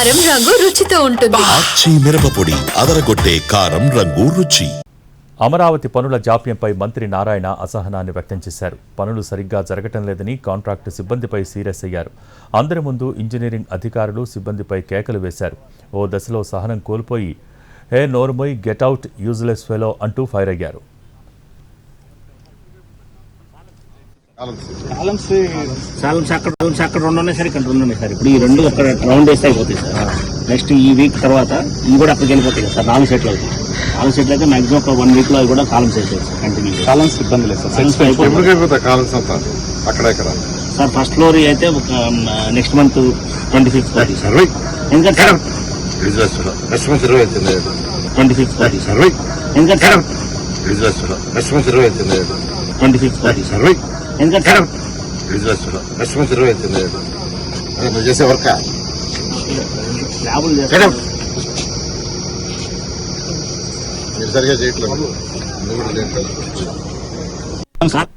కారం రంగు రుచితో ఉంటుంది. ఆచి మిరపపొడి అదరగొట్టే కారం రంగు రుచి. అమరావతి పనుల జాప్యంపై మంత్రి నారాయణ అసహనాన్ని వ్యక్తం చేశారు. పనులు సరిగ్గా జరగటం లేదని కాంట్రాక్టు సిబ్బందిపై సీరియస్ అయ్యారు. అందరి ముందు ఇంజనీరింగ్ అధికారులు సిబ్బందిపై కేకలు వేశారు. ఓ దశలో సహనం కోల్పోయి హే నోర్మోయ్ గెట్అవుట్ యూజ్లెస్ ఫెలో అంటూ ఫైర్ అయ్యారు. కాలమ్స్ అక్కడ రెండు ఉన్నాయి సార్, ఇక్కడ రెండు ఉన్నాయి సార్. ఇప్పుడు ఈ రెండు అక్కడ రౌండ్ వేస్తే అయిపోతాయి సార్. నెక్స్ట్ ఈ వీక్ తర్వాత ఇవి కూడా అక్కడికి వెళ్ళిపోతాయి కదా సార్. 4 సెట్లు అవుతాయి. 4 సెట్లు అయితే మాక్సిమం ఒక 1 వీక్ లో అవి కూడా కాలమ్స్ వేసేది సార్. కంటిన్యూ కాలమ్స్ ఇబ్బంది లేదు సార్. అక్కడ సార్ ఫస్ట్ ఫ్లోర్ అయితే ఒక నెక్స్ట్ మంత్ 25th అవుతుంది సార్. ఎందుకంటే 25th అవుతుంది సార్. ఎందుకంటే 25th అవుతుంది సార్. ఎందుకంటే నువ్వు చేసే వర్క్ ల్యాబులు చేస్తాం మీరు సరిగా చేయట్లేదు. సార్.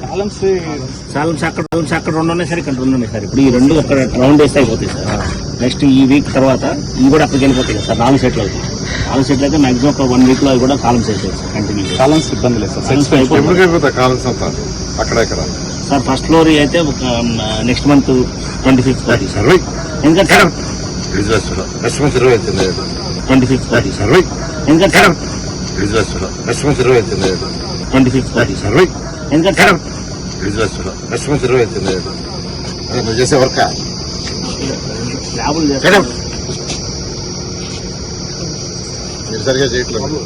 కాలమ్స్ అక్కడ రెండు ఉన్నాయి సార్, ఇక్కడ రెండు ఉన్నాయి సార్. ఇప్పుడు ఈ రెండు అక్కడ రౌండ్ వేస్తే అయిపోతాయి సార్. నెక్స్ట్ ఈ వీక్ తర్వాత ఇవి కూడా అక్కడికి వెళ్ళిపోతాయి కదా సార్. 4 సెట్లు అవుతాయి. 4 సెట్లు అయితే మాక్సిమం ఒక 1 వీక్ లో అవి కూడా కాలమ్స్ వేసేది సార్. కంటిన్యూ కాలమ్స్ ఇబ్బంది లేదు సార్. అక్కడ సార్ ఫస్ట్ ఫ్లోర్ అయితే ఒక నెక్స్ట్ మంత్ 25th అవుతుంది సార్. ఎందుకంటే 25th అవుతుంది సార్. ఎందుకంటే 25th అవుతుంది సార్. ఎందుకంటే నువ్వు చేసే వర్క్ ల్యాబులు చేస్తాం మీరు సరిగా చేయట్లేదు.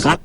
సార్.